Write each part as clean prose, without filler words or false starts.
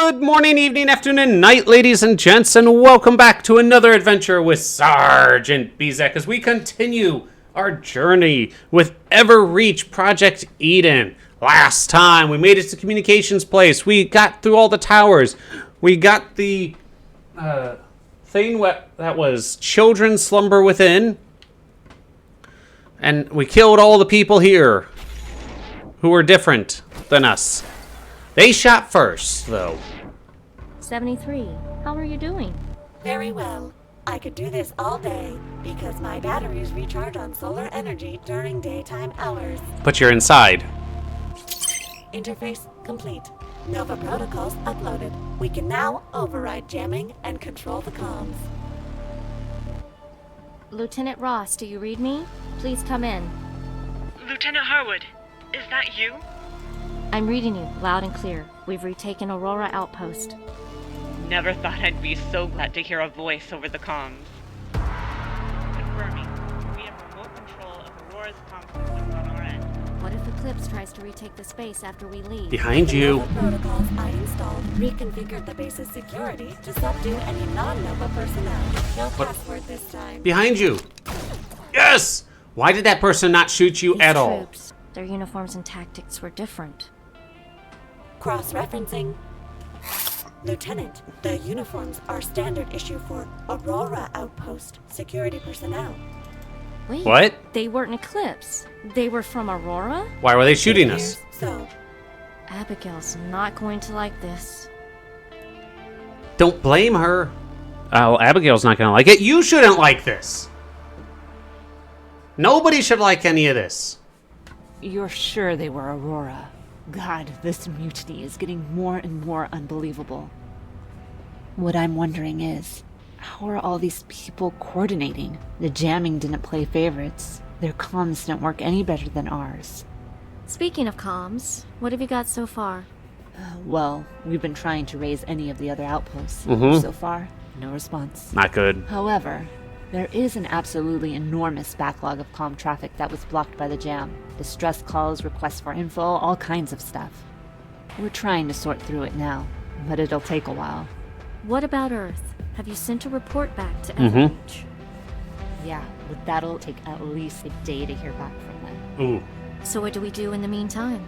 Good morning, evening, afternoon, and night, ladies and gents, and welcome back to another adventure with Sergeant Bezek as we continue our journey with Everreach Project Eden. Last time, we made it to Communications Place. We got through all the towers. We got the thing that was Children Slumber Within. And we killed all the people here who were different than us. They shot first, though. 73. How are you doing? Very well. I could do this all day because my batteries recharge on solar energy during daytime hours. But you're inside. Interface complete. Nova protocols uploaded. We can now override jamming and control the comms. Lieutenant Ross, do you read me? Please come in. Lieutenant Harwood, is that you? I'm reading you, loud and clear. We've retaken Aurora Outpost. Never thought I'd be so glad to hear a voice over the comms. Confirming, we have remote control of Aurora's comm systems on our end. What if Eclipse tries to retake the space after we leave? Behind you. The Nova protocols I installed reconfigured the base's security to subdue any non-Nova personnel. No password this time. Behind you. Yes! Why did that person not shoot you These at all? troops, their uniforms and tactics were different. Cross-referencing. Lieutenant, the uniforms are standard issue for Aurora Outpost security personnel. Wait, What? They weren't Eclipse. They were from Aurora? Why were they shooting us? So, Abigail's not going to like this. Don't blame her. Oh, Abigail's not gonna like it. You shouldn't like this. Nobody should like any of this. You're sure they were Aurora? God, this mutiny is getting more and more unbelievable. What I'm wondering is, how are all these people coordinating? The jamming didn't play favorites. Their comms didn't work any better than ours. Speaking of comms, what have you got so far? Well, we've been trying to raise any of the other outposts. So far, no response. Not good. However, there is an absolutely enormous backlog of comm traffic that was blocked by the jam. Distress calls, requests for info, all kinds of stuff. We're trying to sort through it now, but it'll take a while. What about Earth? Have you sent a report back to Everreach? Yeah, but that'll take at least a day to hear back from them. Ooh. So what do we do in the meantime?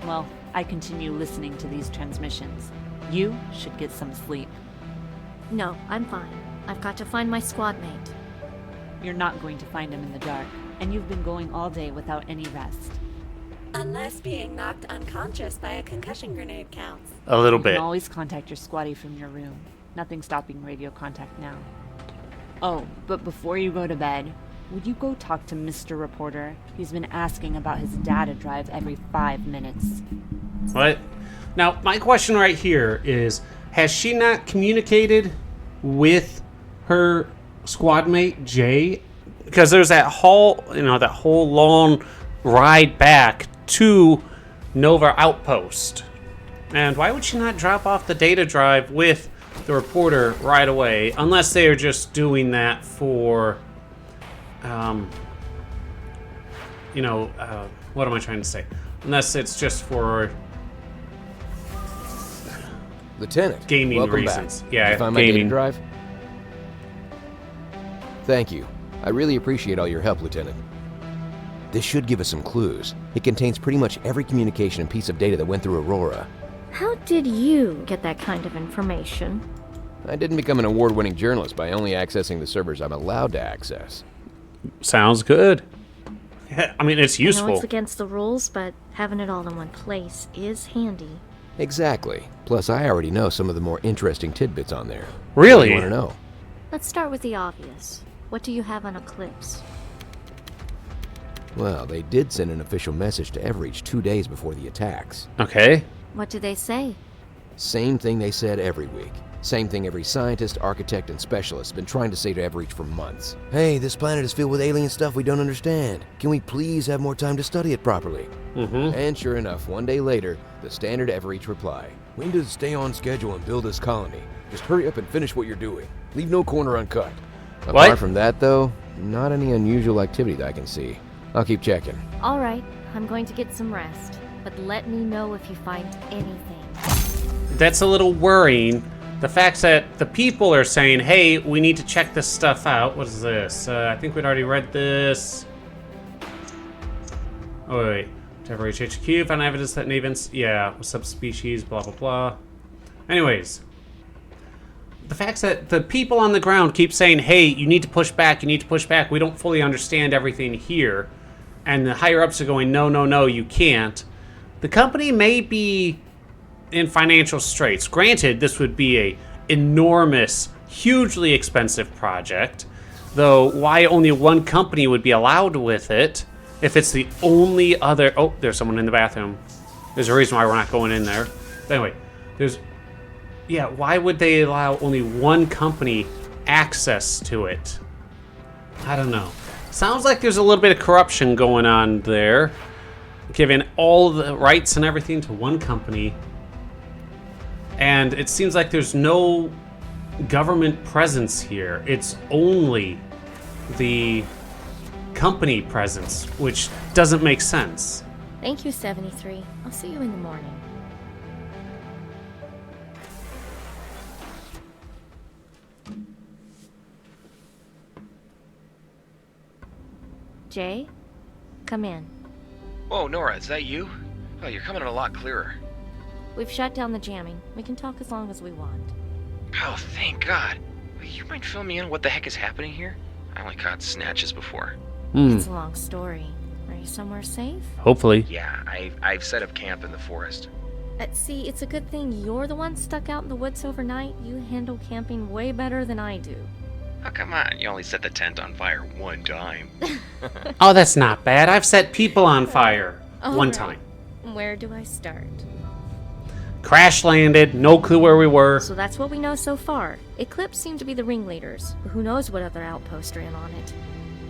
Well, I continue listening to these transmissions. You should get some sleep. No, I'm fine. I've got to find my squad mate. You're not going to find him in the dark, and you've been going all day without any rest. unless being knocked unconscious by a concussion grenade counts. A little You bit. can always contact your squatty from your room. Nothing stopping radio contact now. Oh, but before you go to bed, would you go talk to Mr. Reporter? He's been asking about his data drive every 5 minutes. What? Now, my question right here is, has she not communicated with her squad mate, Jay? Because there's that whole long ride back to Nova Outpost. And why would she not drop off the data drive with the reporter right away? Unless they are just doing that for, what am I trying to say? Unless it's just for Lieutenant, gaming welcome reasons. back. Yeah, Did you find my gaming. data drive? Thank you. I really appreciate all your help, Lieutenant. This should give us some clues. It contains pretty much every communication and piece of data that went through Aurora. How did you get that kind of information? I didn't become an award-winning journalist by only accessing the servers I'm allowed to access. Sounds good. Yeah, I mean, it's I know useful. it's against the rules, but having it all in one place is handy. Exactly. Plus, I already know some of the more interesting tidbits on there. Really? What do you want to know? Let's start with the obvious. What do you have on Eclipse? Well, they did send an official message to Everreach 2 days before the attacks. Okay. What do they say? Same thing they said every week. Same thing every scientist, architect, and specialist has been trying to say to Everreach for months. Hey, this planet is filled with alien stuff we don't understand. Can we please have more time to study it properly? And sure enough, 1 day later, the standard Everreach reply. We need to stay on schedule and build this colony. Just hurry up and finish what you're doing. Leave no corner uncut. What? Apart from that, though, not any unusual activity that I can see. I'll keep checking. All right, I'm going to get some rest, but let me know if you find anything. that's a little worrying. The fact that the people are saying, hey, we need to check this stuff out. What is this? I think we'd already read this. Oh, wait. Everreach HQ, found evidence that Navens, yeah, subspecies, blah, blah, blah. Anyways. The fact that the people on the ground keep saying, hey, you need to push back, you need to push back. We don't fully understand everything here. And the higher-ups are going, no, no, no, you can't. The company may be in financial straits. Granted, this would be a enormous, hugely expensive project, though why only one company would be allowed with it if it's the only other... Oh, there's someone in the bathroom. There's a reason why we're not going in there. But anyway, there's... Yeah, why would they allow only one company access to it? I don't know. Sounds like there's a little bit of corruption going on there, giving all the rights and everything to one company. And it seems like there's no government presence here. It's only the company presence, which doesn't make sense. Thank you, 73. I'll see you in the morning. Jay, come in. Whoa, Nora, is that you? Oh, you're coming in a lot clearer. We've shut down the jamming. We can talk as long as we want. Oh, thank God. You mind filling me in what the heck is happening here? I only caught snatches before. It's a long story. Are you somewhere safe? Hopefully. Yeah, I've set up camp in the forest. See, it's a good thing you're the one stuck out in the woods overnight. You handle camping way better than I do. Oh, come on. You only set the tent on fire one time. Oh, that's not bad. I've set people on fire one right. time. Where do I start? Crash landed, no clue where we were. So that's what we know so far. Eclipse seemed to be the ringleaders, but who knows what other outpost ran on it.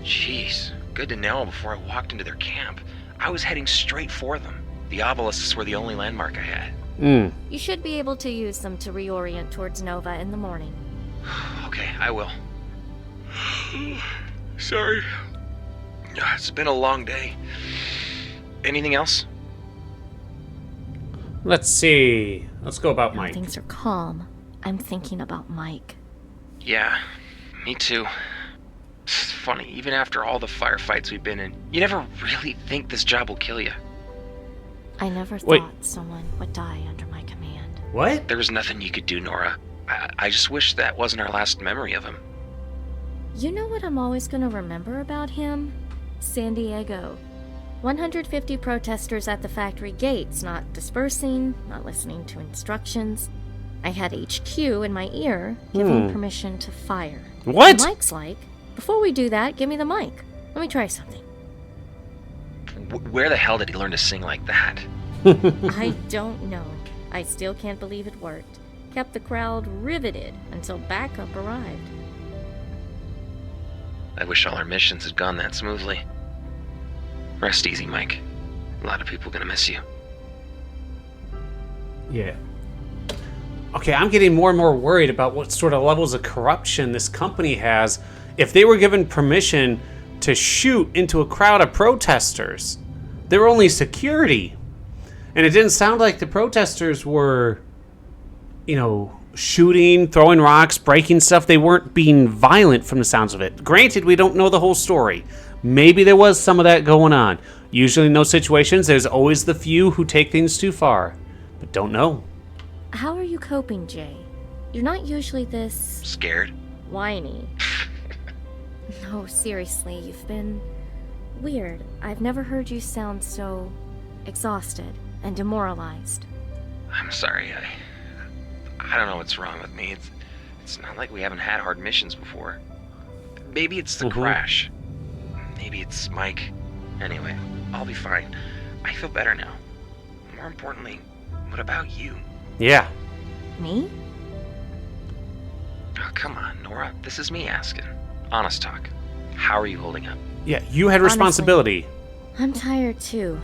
Jeez, good to know before I walked into their camp. I was heading straight for them. The obelisks were the only landmark I had. You should be able to use them to reorient towards Nova in the morning. Okay, I will. Sorry. It's been a long day. Anything else? Let's see. Let's go about Now Mike. things are calm. I'm thinking about Mike. Yeah, me too. It's funny, even after all the firefights we've been in, you never really think this job will kill you. I never Wait. thought someone would die under my command. What? There was nothing you could do, Nora. I just wish that wasn't our last memory of him. You know what I'm always going to remember about him? San Diego. 150 protesters at the factory gates, not dispersing, not listening to instructions. I had HQ in my ear, giving permission to fire. What? Mike's like, before we do that, give me the mic. Let me try something. Where the hell did he learn to sing like that? I don't know. I still can't believe it worked. Kept the crowd riveted until backup arrived. I wish all our missions had gone that smoothly. Rest easy, Mike. A lot of people gonna miss you. Yeah. Okay, I'm getting more and more worried about what sort of levels of corruption this company has. If they were given permission to shoot into a crowd of protesters, they were only security. And it didn't sound like the protesters were, shooting, throwing rocks, breaking stuff. They weren't being violent from the sounds of it. Granted, we don't know the whole story. Maybe there was some of that going on. Usually in those situations, there's always the few who take things too far. But don't know. How are you coping, Jay? You're not usually this Scared? whiny. No, seriously, you've been weird. I've never heard you sound so exhausted and demoralized. I'm sorry, I don't know what's wrong with me. It's not like we haven't had hard missions before. Maybe it's the crash. Maybe it's Mike. Anyway, I'll be fine. I feel better now. More importantly, what about you? Yeah. Me? Oh, come on, Nora. This is me asking. Honest talk. How are you holding up? Yeah, you had responsibility. I'm tired too.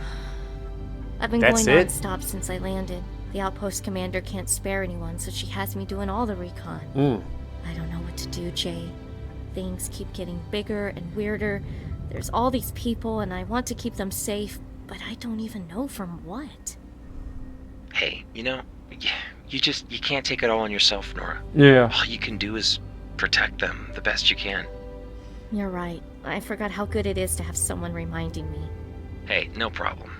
I've been That's going it? non-stop since I landed. The outpost commander can't spare anyone, so she has me doing all the recon. I don't know what to do, Jay. Things keep getting bigger and weirder. There's all these people, and I want to keep them safe, but I don't even know from what. Hey, you You can't take it all on yourself, Nora. Yeah. All you can do is protect them the best you can. You're right. I forgot how good it is to have someone reminding me. Hey, no problem.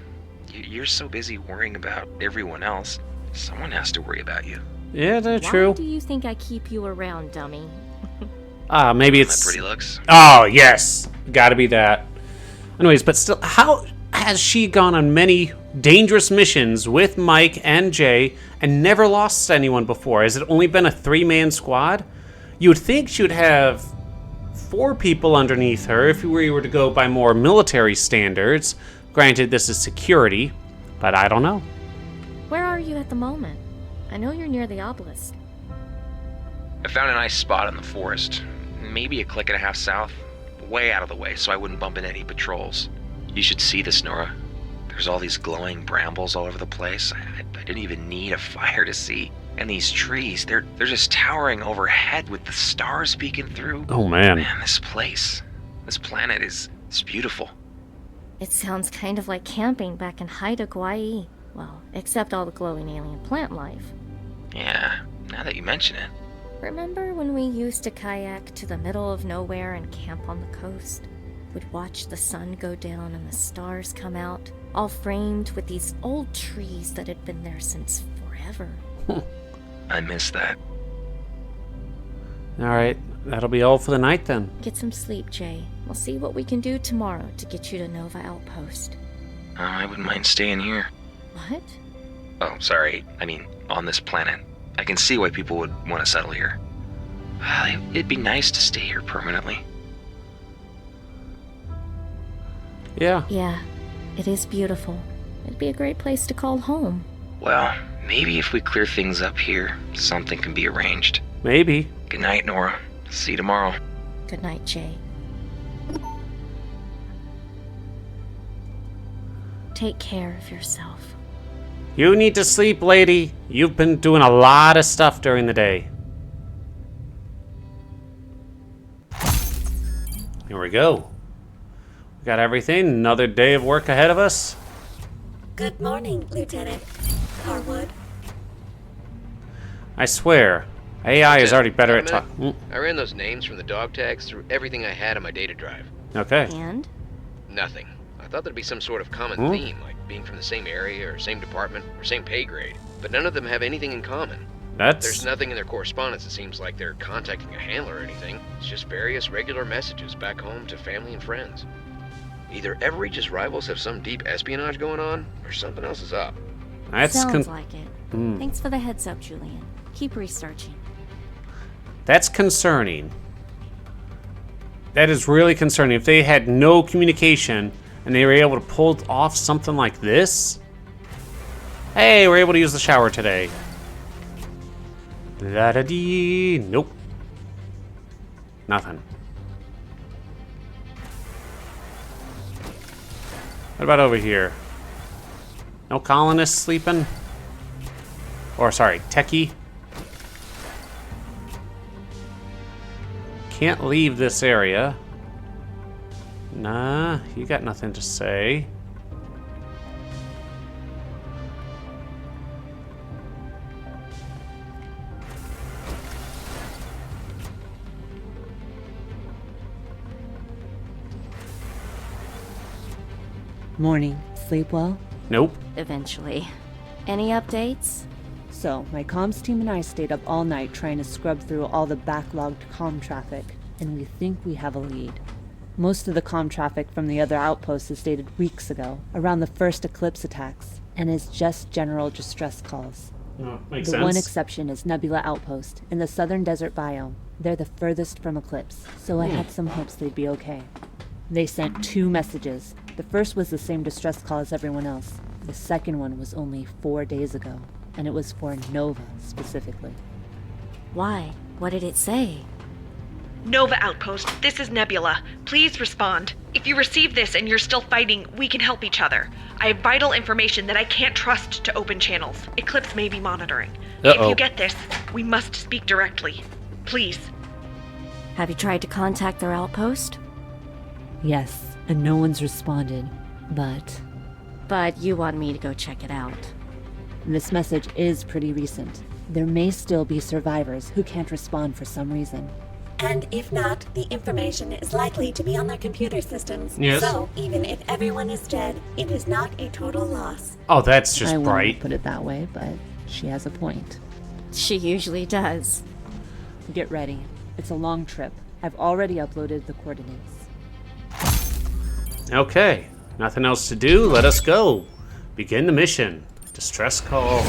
You're so busy worrying about everyone else. Someone has to worry about you. Yeah, that's Why true. do you think I keep you around, dummy? Maybe My it's... pretty looks. Oh, yes. Gotta be that. Anyways, but still, how has she gone on many dangerous missions with Mike and Jay and never lost anyone before? Has it only been a 3-man squad? You would think she would have 4 people underneath her if we were to go by more military standards. Granted, this is security, but I don't know. Where are you at the moment? I know you're near the obelisk. I found a nice spot in the forest. Maybe a click and a half south. Way out of the way so I wouldn't bump into any patrols. You should see this, Nora. There's all these glowing brambles all over the place. I didn't even need a fire to see. And these trees, they're just towering overhead with the stars peeking through. Oh, man. Man, this planet is beautiful. It sounds kind of like camping back in Haida, Gwaii. Well, except all the glowing alien plant life. Yeah, now that you mention it. Remember when we used to kayak to the middle of nowhere and camp on the coast? We'd watch the sun go down and the stars come out, all framed with these old trees that had been there since forever. I miss that. Alright, that'll be all for the night then. Get some sleep, Jay. We'll see what we can do tomorrow to get you to Nova Outpost. I wouldn't mind staying here. What? Oh, sorry. I mean, on this planet. I can see why people would want to settle here. It'd be nice to stay here permanently. Yeah. Yeah, it is beautiful. It'd be a great place to call home. Well, maybe if we clear things up here, something can be arranged. Maybe. Good night, Nora. See you tomorrow. Good night, Jay. Take care of yourself. You need to sleep, lady. You've been doing a lot of stuff during the day. Here we go. We got everything. Another day of work ahead of us. Good morning, Lieutenant Harwood. I swear, AI is already better at Wait a talking. minute. I ran those names from the dog tags through everything I had on my data drive. Okay. And? Nothing. I thought there'd be some sort of common theme, like being from the same area or same department or same pay grade, but none of them have anything in common. That's... There's nothing in their correspondence that seems like they're contacting a handler or anything. It's just various regular messages back home to family and friends. Either Everreach's rivals have some deep espionage going on, or something else is up. That's Sounds like it. Thanks for the heads up, Julian. Keep researching. That's concerning. That is really concerning. If they had no communication and they were able to pull off something like this. Hey, we're able to use the shower today. La-da-dee. Nope. Nothing. What about over here? No colonists sleeping? Or, sorry, techie? Can't leave this area. Nah, you got nothing to say. Morning. Sleep well? Nope. Eventually. Any updates? So, my comms team and I stayed up all night trying to scrub through all the backlogged comm traffic, and we think we have a lead. Most of the comm traffic from the other outposts is dated weeks ago, around the first Eclipse attacks, and is just general distress calls. Oh, makes The sense. one exception is Nebula Outpost, in the southern desert biome. They're the furthest from Eclipse, so I had some hopes they'd be okay. They sent 2 messages. The first was the same distress call as everyone else. The second one was only 4 days ago, and it was for Nova specifically. Why? What did it say? Nova Outpost, this is Nebula. Please respond. If you receive this and you're still fighting, we can help each other. I have vital information that I can't trust to open channels. Eclipse may be monitoring. If you get this, we must speak directly. Please. Have you tried to contact their outpost? Yes, and no one's responded, but But you want me to go check it out. this message is pretty recent. There may still be survivors who can't respond for some reason. And if not, the information is likely to be on their computer systems. Yes. So, even if everyone is dead, it is not a total loss. Oh, that's just I bright. wouldn't put it that way, but she has a point. She usually does. Get ready. It's a long trip. I've already uploaded the coordinates. Okay, nothing else to do. Let us go. Begin the mission. Distress call.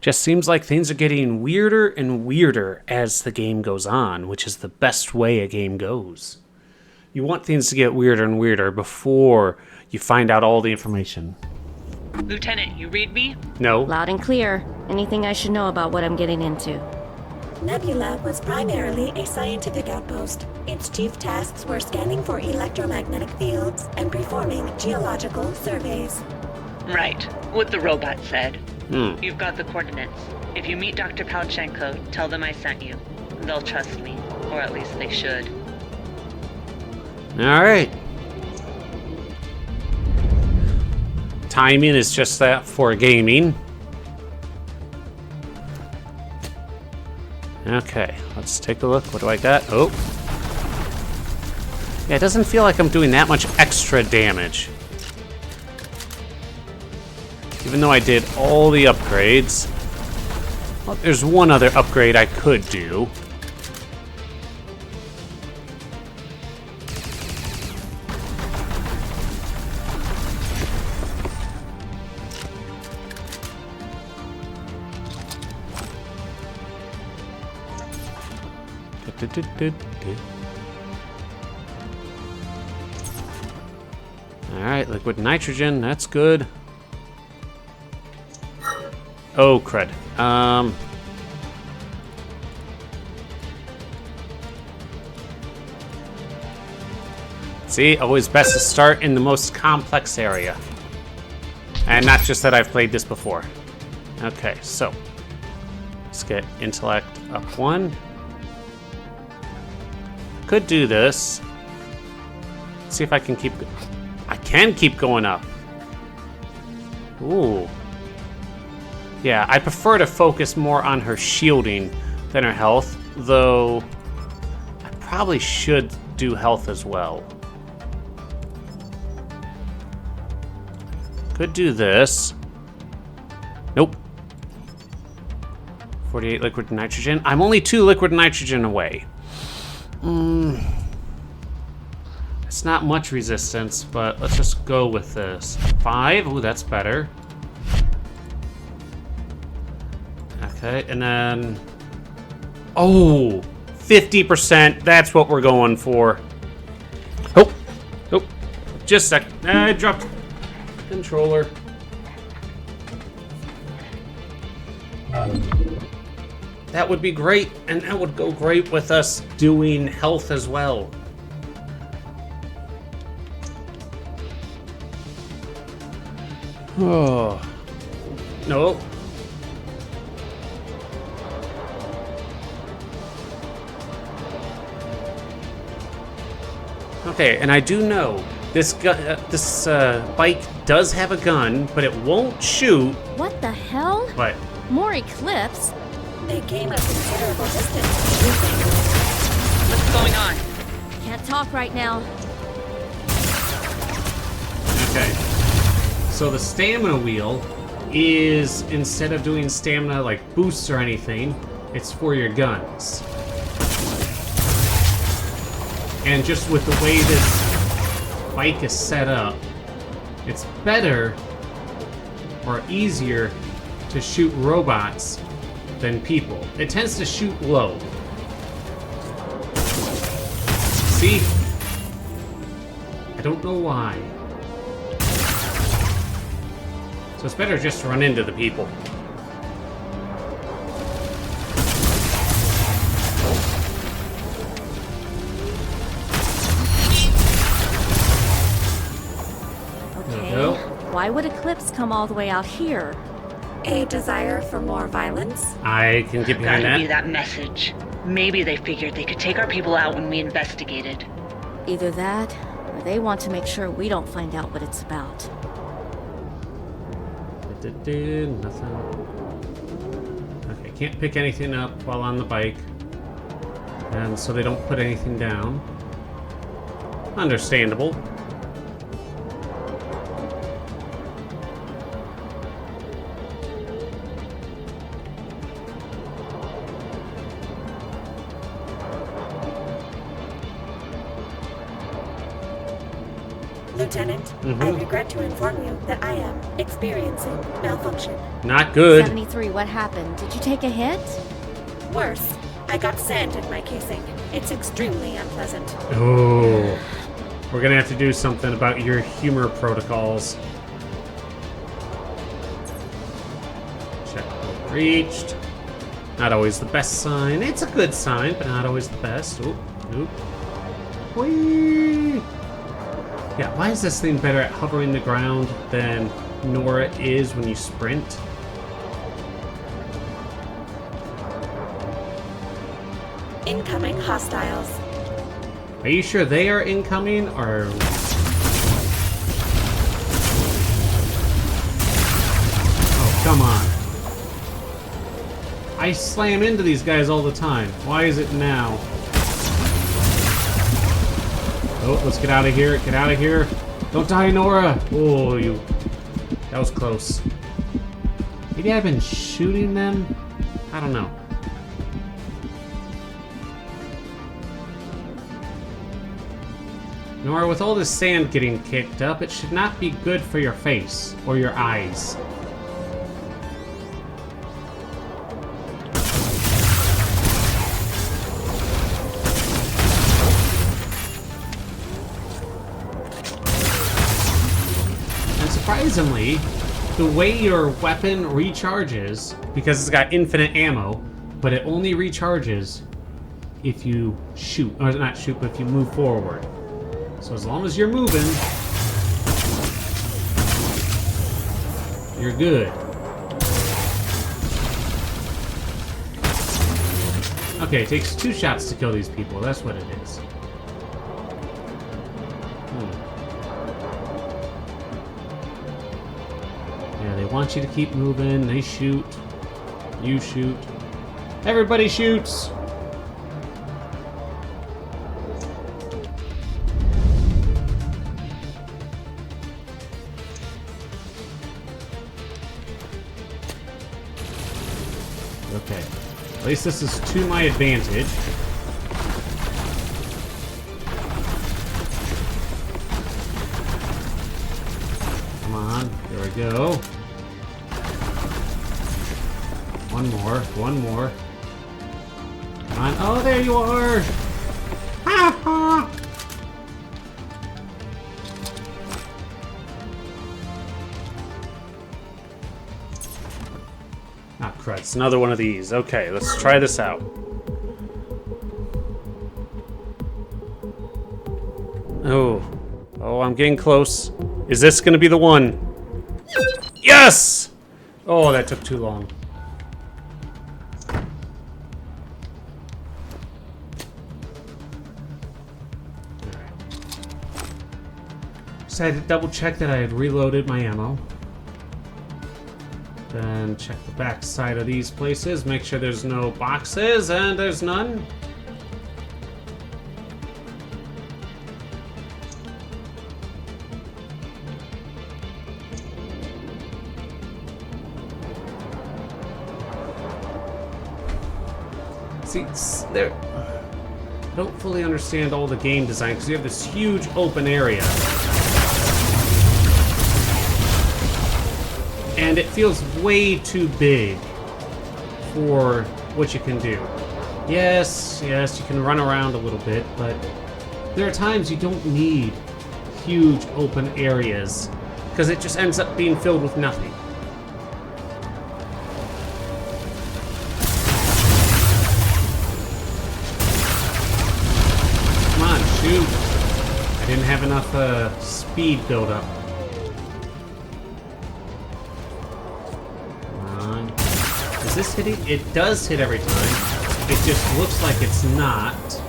Just seems like things are getting weirder and weirder as the game goes on, which is the best way a game goes. You want things to get weirder and weirder before you find out all the information. Lieutenant, you read me? No? Loud and clear. Anything I should know about what I'm getting into? Nebula was primarily a scientific outpost. Its chief tasks were scanning for electromagnetic fields and performing geological surveys. Right. What the robot said. Hmm. You've got the coordinates. If you meet Dr. Palchenko, tell them I sent you. They'll trust me. Or at least they should. Alright. Timing is just that for gaming. Okay, let's take a look. What do I got? Oh. Yeah, it doesn't feel like I'm doing that much extra damage. Even though I did all the upgrades. Well, there's one other upgrade I could do. Alright, liquid nitrogen, that's good. Oh, crud. See, always best to start in the most complex area. And not just that I've played this before. Okay, so. Let's get intellect up 1. Could do this. Let's see if I can keep... I can keep going up. Ooh. Yeah, I prefer to focus more on her shielding than her health, though I probably should do health as well. Could do this. Nope. 48 liquid nitrogen. I'm only 2 liquid nitrogen away. It's not much resistance, but let's just go with this. 5. Ooh, that's better. Okay, and then... Oh! 50%. That's what we're going for. Oh! Oh! Just a sec. I dropped controller. That would be great, and that would go great with us doing health as well. Oh. No. Okay, and I do know this bike does have a gun, but it won't shoot. What the hell? But More Eclipse? They came a considerable distance. What's going on? Can't talk right now. okay. So the stamina wheel is, instead of doing stamina like boosts or anything, it's for your guns. And just with the way this bike is set up, it's better or easier to shoot robots than people. It tends to shoot low. See? I don't know why. So it's better just to run into the people. Okay. Why would Eclipse come all the way out here? A desire for more violence? I can get behind Gotta be that. that message. Maybe they figured they could take our people out when we investigated. Either that, or they want to make sure we don't find out what it's about. Nothing. Okay, can't pick anything up while on the bike. And so they don't put anything down. Understandable. Lieutenant, I regret to inform you that I am experiencing malfunction. Not good. 73, what happened? Did you take a hit? Worse, I got sand in my casing. It's extremely unpleasant. Oh. We're gonna have to do something about your humor protocols. Checkpoint reached. Not always the best sign. It's a good sign, but not always the best. Oop, oop. Whee! Yeah, why is this thing better at hovering the ground than Nora is when you sprint? Incoming hostiles. Are you sure they are incoming, or... Oh, come on. I slam into these guys all the time. Why is it now? Oh, let's get out of here. Get out of here. Don't die, Nora. Oh, you... That was close. Maybe I've been shooting them? I don't know. Nora, with all this sand getting kicked up, it should not be good for your face or your eyes. And surprisingly, the way your weapon recharges, because it's got infinite ammo, but it only recharges if you shoot, or not shoot, but if you move forward. So as long as you're moving, you're good. Okay, it takes 2 shots to kill these people. That's what it is. Yeah, they want you to keep moving. They shoot. You shoot. Everybody shoots! Okay. At least this is to my advantage. Come on. There we go. One more. One more. Come on. Oh, there you are! Ha ha! Ah, crud. It's another one of these. Okay, let's try this out. Oh. Oh, I'm getting close. Is this gonna be the one? Yes! Oh, that took too long. So I had to double check that I had reloaded my ammo. Then check the back side of these places, make sure there's no boxes, and there's none. See, there. I don't fully understand all the game design because you have this huge open area. And it feels way too big for what you can do. Yes, you can run around a little bit, but there are times you don't need huge open areas because it just ends up being filled with nothing. Come on, shoot. I didn't have enough speed build up. Is this hitting? It does hit every time. It just looks like it's not.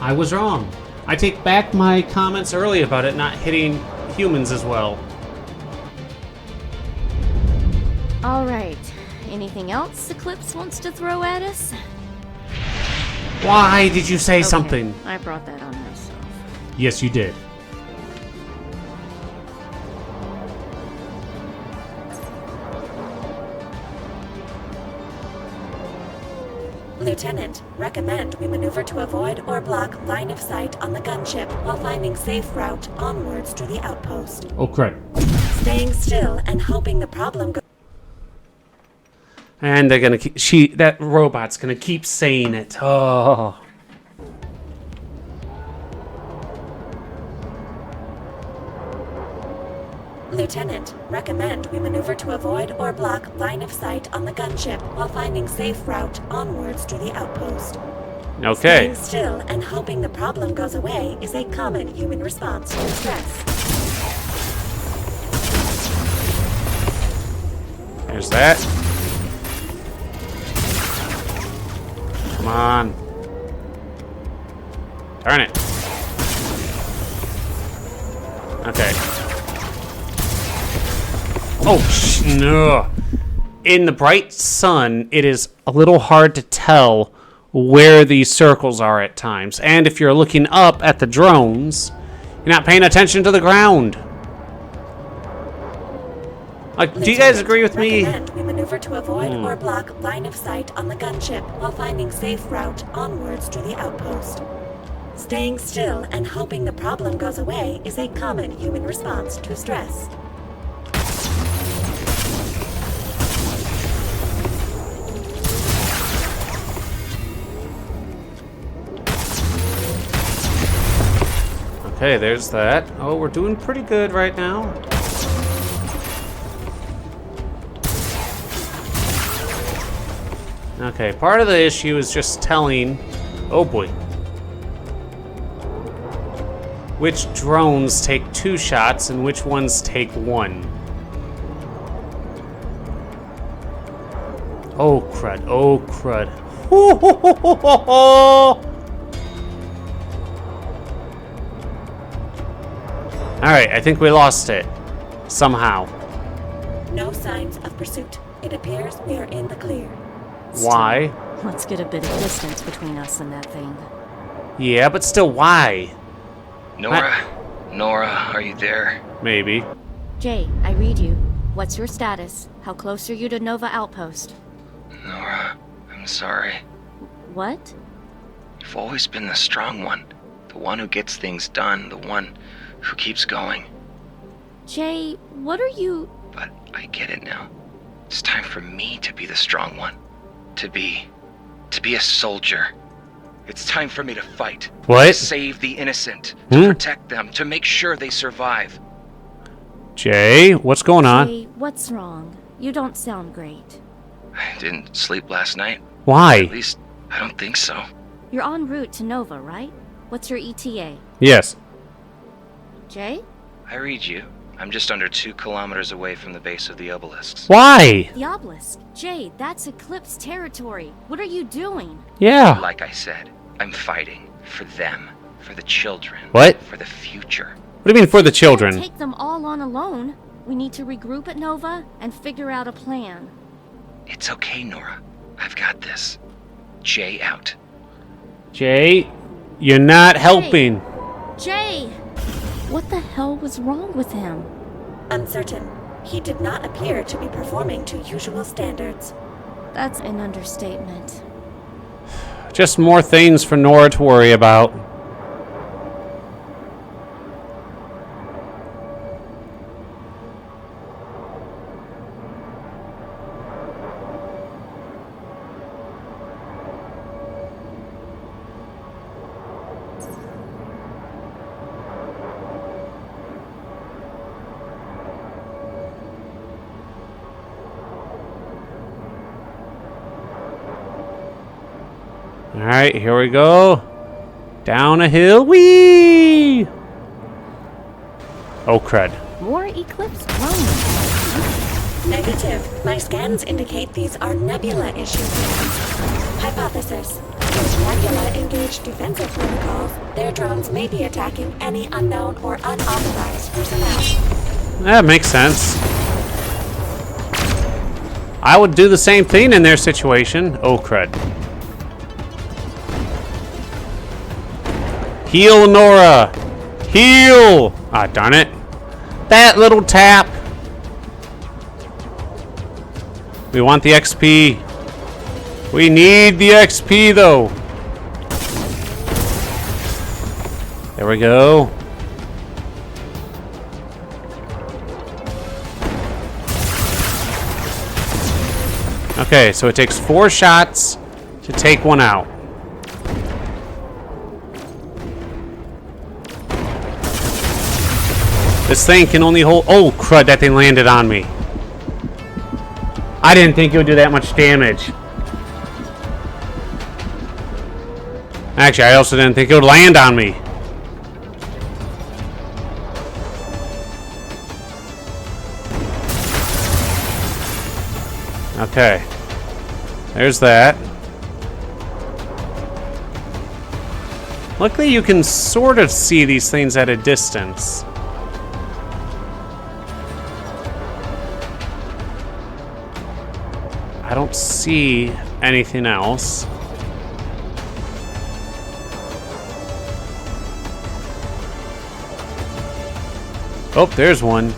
I was wrong. I take back my comments earlier about it not hitting humans as well. All right. Anything else Eclipse wants to throw at us? Why did you say Okay, something? I brought that on myself. Yes, you did. Lieutenant, recommend we maneuver to avoid or block line of sight on the gunship while finding safe route onwards to the outpost. Oh, crud. Staying still and hoping the problem goes. And they're gonna keep. That robot's gonna keep saying it. Oh. Lieutenant, recommend we maneuver to avoid or block line of sight on the gunship while finding safe route onwards to the outpost. Okay. Staying still and hoping the problem goes away is a common human response to stress. There's that. Come on. Darn it. Okay. Oh, no. In the bright sun, it is a little hard to tell where these circles are at times. And if you're looking up at the drones, you're not paying attention to the ground. Like, do you guys agree with me? Recommend we maneuver to avoid or block line of sight on the gunship while finding safe route onwards to the outpost. Staying still and hoping the problem goes away is a common human response to stress. Okay, there's that. Oh, we're doing pretty good right now. Okay, part of the issue is just telling... Oh boy. Which drones take 2 shots and which ones take 1. Oh crud, oh crud. Alright, I think we lost it. Somehow. No signs of pursuit. It appears we are in the clear. Why? Let's get a bit of distance between us and that thing. Yeah, but still, why? Nora? Nora, are you there? Maybe. Jay, I read you. What's your status? How close are you to Nova Outpost? Nora, I'm sorry. What? You've always been the strong one. The one who gets things done. The one who keeps going. Jay, what are you... But I get it now. It's time for me to be the strong one. To be a soldier. It's time for me to fight. What? To save the innocent. To protect them. To make sure they survive. Jay, what's going on? Jay, what's wrong? You don't sound great. I didn't sleep last night. Why? At least, I don't think so. You're en route to Nova, right? What's your ETA? Yes. Jay? I read you. I'm just under 2 kilometers away from the base of the obelisks. Why? The obelisk. Jay, that's Eclipse territory. What are you doing? Yeah. Like I said, I'm fighting for them, for the children. What? For the future. What do you mean for the Can't children? take them all on alone. We need to regroup at Nova and figure out a plan. It's okay, Nora. I've got this. Jay out. Jay, you're not helping. Jay! What the hell was wrong with him? Uncertain. He did not appear to be performing to usual standards. That's an understatement. Just more things for Nora to worry about. Alright, here we go. Down a hill. Whee! Oh, crud. More Eclipse drones. Negative. My scans indicate these are nebula issues. Hypothesis. Because Nebula engaged defensive protocols, their drones may be attacking any unknown or unauthorized personnel. That makes sense. I would do the same thing in their situation. Oh, crud. Heal, Nora! Heal! Ah, darn it. That little tap. We want the XP. We need the XP, though. There we go. Okay, so it takes 4 shots to take one out. This thing can only hold... Oh, crud, that thing landed on me. I didn't think it would do that much damage. Actually, I also didn't think it would land on me. Okay. There's that. Luckily, you can sort of see these things at a distance. I don't see anything else. Oh, there's one.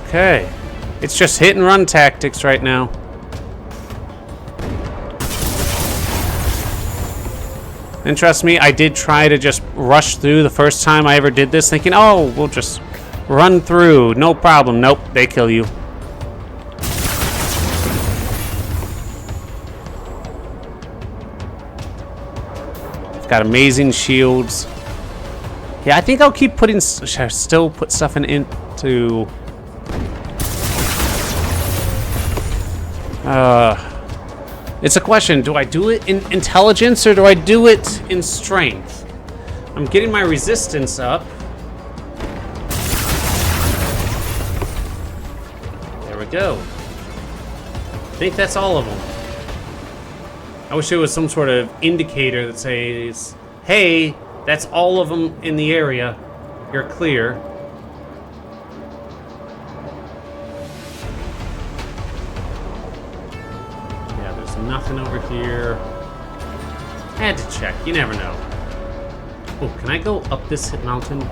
Okay. It's just hit and run tactics right now. And trust me, I did try to just rush through the first time I ever did this, thinking, oh, we'll just run through. No problem. Nope, they kill you. Got amazing shields. Yeah, I think I'll keep putting... Should I still put stuff into... It's a question. Do I do it in intelligence or do I do it in strength? I'm getting my resistance up. There we go. I think that's all of them. I wish there was some sort of indicator that says, hey, that's all of them in the area. You're clear. Yeah, there's nothing over here. I had to check. You never know. Oh, can I go up this mountain? I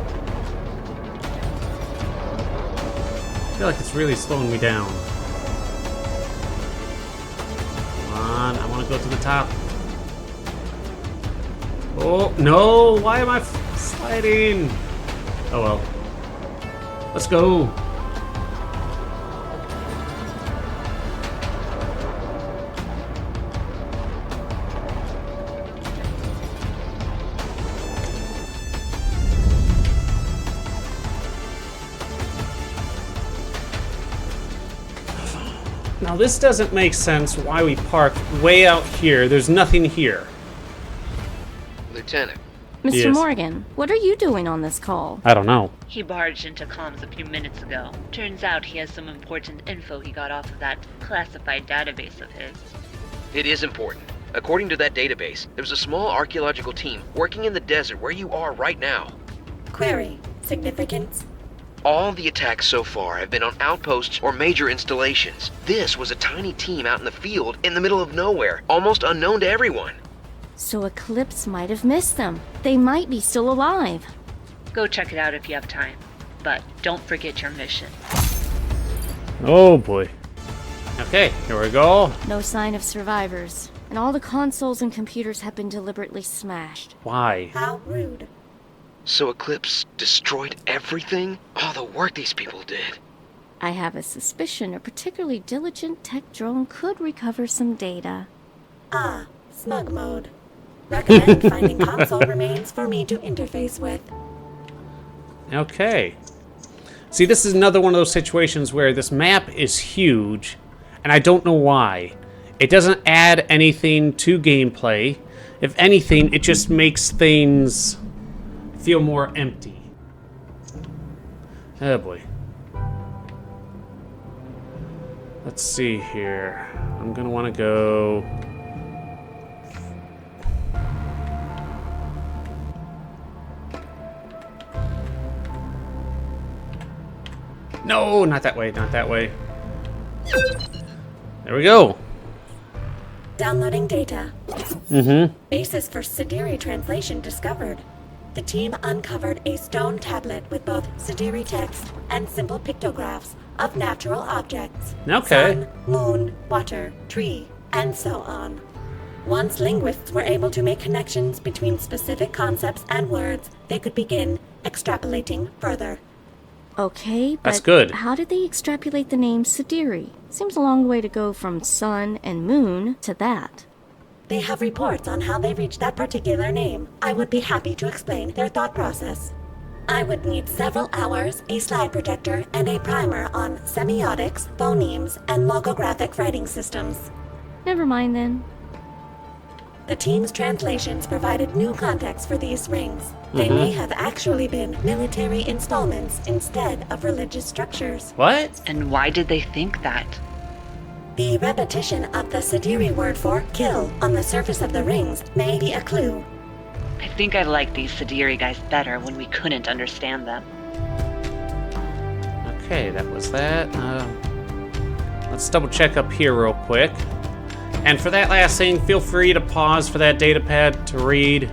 feel like it's really slowing me down. I want to go to the top. Oh, no! Why am I sliding? Oh well. Let's go. Now this doesn't make sense why we parked way out here. There's nothing here. Lieutenant. Mr. Yes. Morgan, what are you doing on this call? I don't know. He barged into comms a few minutes ago. Turns out he has some important info he got off of that classified database of his. It is important. According to that database, there's a small archaeological team working in the desert where you are right now. Query. Significance? All the attacks so far have been on outposts or major installations. This was a tiny team out in the field in the middle of nowhere, almost unknown to everyone. So Eclipse might have missed them. They might be still alive. Go check it out if you have time. But don't forget your mission. Oh boy. Okay, here we go. No sign of survivors. And all the consoles and computers have been deliberately smashed. Why? How rude. So Eclipse destroyed everything? All the work these people did. I have a suspicion a particularly diligent tech drone could recover some data. Ah, smug mode. Recommend finding console remains for me to interface with. Okay. See, this is another one of those situations where this map is huge, and I don't know why. It doesn't add anything to gameplay. If anything, it just makes things feel more empty. Oh boy. Let's see here. I'm gonna want to go. No, not that way, not that way. There we go. Downloading data. Mm-hmm. Basis for Sidiri translation discovered. The team uncovered a stone tablet with both Sidiri text and simple pictographs of natural objects. Okay. Sun, moon, water, tree, and so on. Once linguists were able to make connections between specific concepts and words, they could begin extrapolating further. Okay, but That's good. how did they extrapolate the name Sidiri? Seems a long way to go from sun and moon to that. They have reports on how they reached that particular name. I would be happy to explain their thought process. I would need several hours, a slide projector, and a primer on semiotics, phonemes, and logographic writing systems. Never mind then. The team's translations provided new context for these rings. They may have actually been military installments instead of religious structures. What? And why did they think that? The repetition of the Sidiri word for kill on the surface of the rings may be a clue. I think I liked these Sidiri guys better when we couldn't understand them. Okay, that was that. Let's double check up here real quick. And for that last thing, feel free to pause for that data pad to read.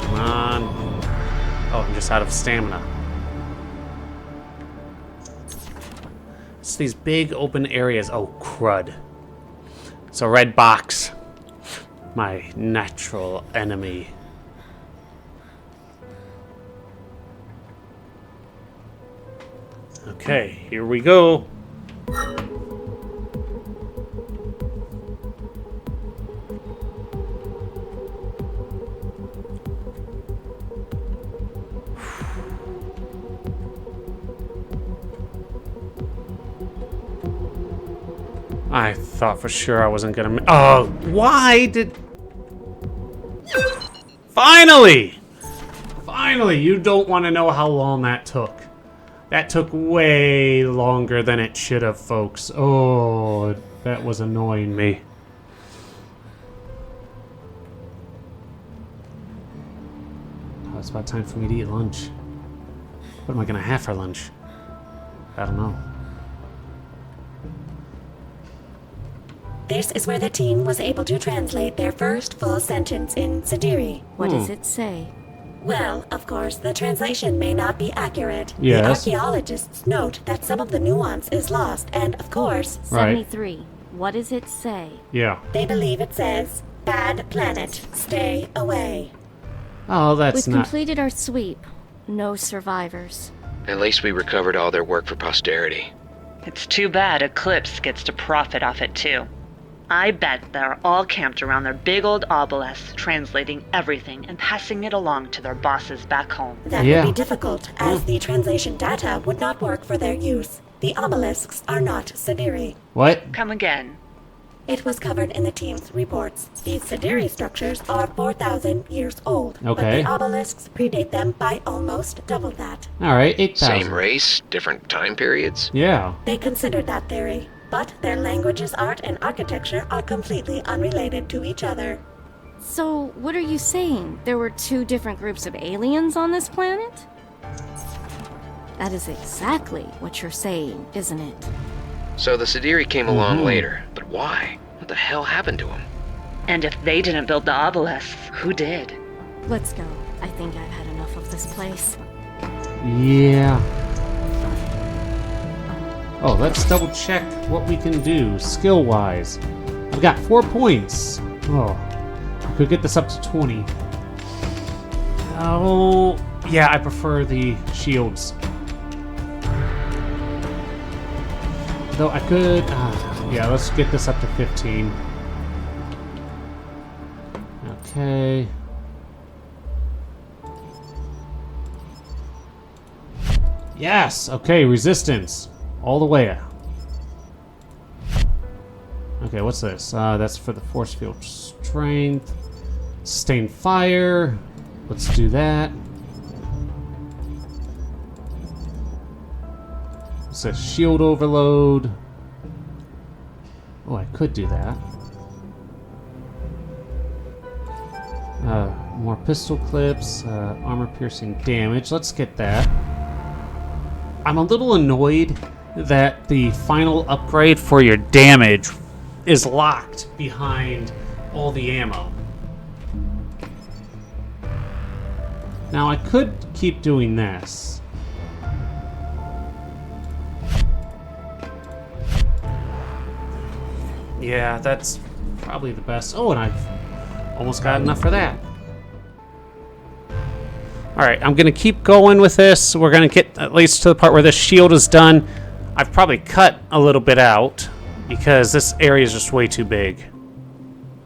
Come on. Oh, I'm just out of stamina. It's these big open areas. Oh, crud. It's a red box. My natural enemy. Okay, here we go. I thought for sure I wasn't gonna. Oh, why did? Finally! Finally! You don't want to know how long that took. That took way longer than it should have, folks. Oh, that was annoying me. Oh, it's about time for me to eat lunch. What am I gonna have for lunch? I don't know. This is where the team was able to translate their first full sentence in Sidiri. What does it say? Well, of course, the translation may not be accurate. Yes. The archaeologists note that some of the nuance is lost, and of course, Right. 73. What does it say? Yeah. they believe it says, "Bad planet, stay away." Oh, that's We've not. completed our sweep. No survivors. At least we recovered all their work for posterity. It's too bad Eclipse gets to profit off it too. I bet they're all camped around their big old obelisks, translating everything and passing it along to their bosses back home. That Yeah. would be difficult, as the translation data would not work for their use. The obelisks are not Sidiri. What? Come again. It was covered in the team's reports. These Sidiri structures are 4,000 years old, Okay. but the obelisks predate them by almost double that. All right, 8,000. Same race, different time periods? Yeah. They considered that theory, but their languages, art, and architecture are completely unrelated to each other. So, what are you saying? There were two different groups of aliens on this planet? That is exactly what you're saying, isn't it? So the Sidiri came along later, but why? What the hell happened to them? And if they didn't build the obelisks, who did? Let's go. I think I've had enough of this place. Yeah. Oh, let's double check what we can do skill-wise. I've got 4 points. Oh, I could get this up to 20. Oh, yeah, I prefer the shields. Though I could, yeah, let's get this up to 15. Okay. Yes, okay, resistance. All the way. Okay, what's this? That's for the force field strength. Sustain fire. Let's do that. It's a shield overload. Oh, I could do that. More pistol clips, armor piercing damage. Let's get that. I'm a little annoyed that the final upgrade for your damage is locked behind all the ammo. Now I could keep doing this. Yeah, that's probably the best. Oh, and I've almost got enough for that. Alright, I'm going to keep going with this. We're going to get at least to the part where this shield is done. I've probably cut a little bit out because this area is just way too big.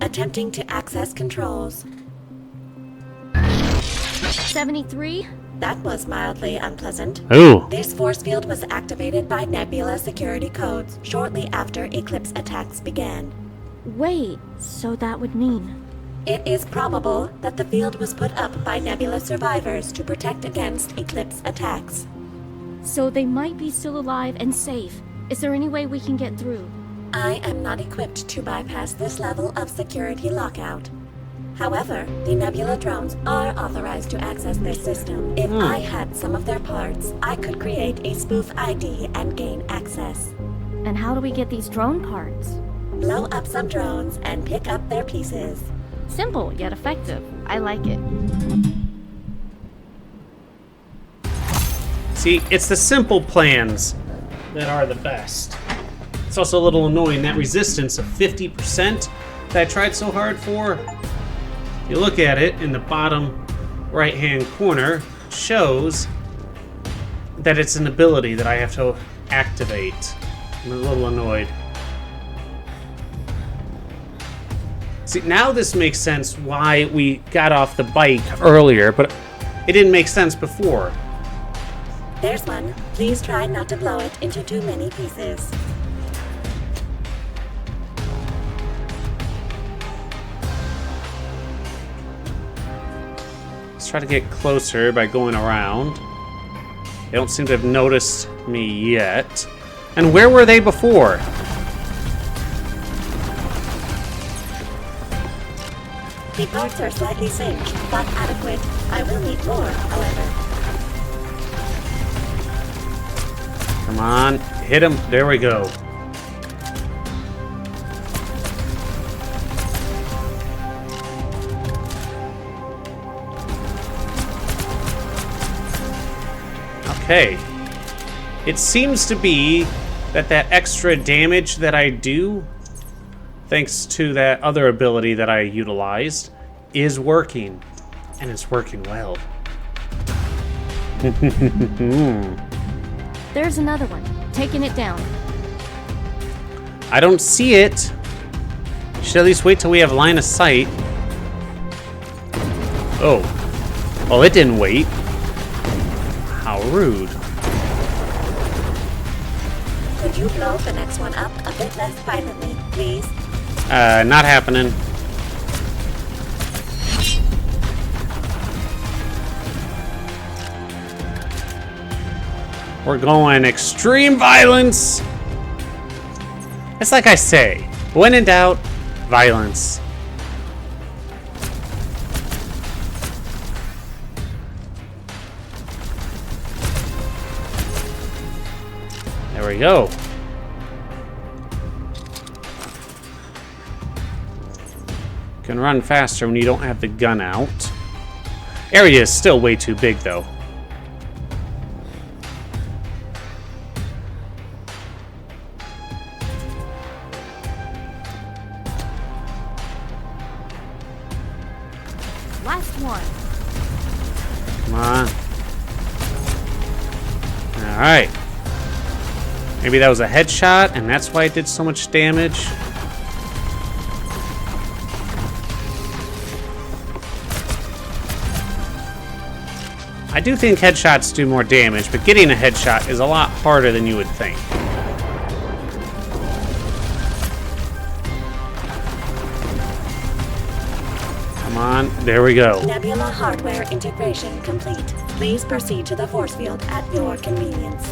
Attempting to access controls. 73? That was mildly unpleasant. Ooh. This force field was activated by Nebula security codes shortly after Eclipse attacks began. Wait, so that would mean... It is probable that the field was put up by Nebula survivors to protect against Eclipse attacks. So they might be still alive and safe. Is there any way we can get through? I am not equipped to bypass this level of security lockout. However, the Nebula drones are authorized to access this system. If I had some of their parts, I could create a spoof ID and gain access. And how do we get these drone parts? Blow up some drones and pick up their pieces. Simple, yet effective. I like it. See, it's the simple plans that are the best. It's also a little annoying, that resistance of 50% that I tried so hard for. You look at it in the bottom right-hand corner, shows that it's an ability that I have to activate. I'm a little annoyed. See, now this makes sense why we got off the bike earlier, but it didn't make sense before. There's one. Please try not to blow it into too many pieces. Let's try to get closer by going around. They don't seem to have noticed me yet. And where were they before? The parts are slightly singed, but adequate. I will need more, however. Come on, hit him. There we go. Okay. It seems to be that extra damage that I do, thanks to that other ability that I utilized, is working. And it's working well. There's another one. Taking it down. I don't see it. Should at least wait till we have line of sight. Oh. Well, it didn't wait. How rude. Could you blow the next one up a bit less violently, please? Not happening. We're going extreme violence. It's like I say, when in doubt, violence. There we go. Can run faster when you don't have the gun out. Area is still way too big, though. Last one. Come on. Alright. Maybe that was a headshot, and that's why it did so much damage. I do think headshots do more damage, but getting a headshot is a lot harder than you would think. Come on, there we go. Nebula hardware integration complete. Please proceed to the force field at your convenience.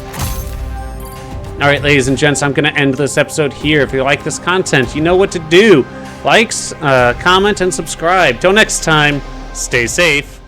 All right, ladies and gents, I'm going to end this episode here. If you like this content, you know what to do. Likes, comment, and subscribe. Till next time, stay safe.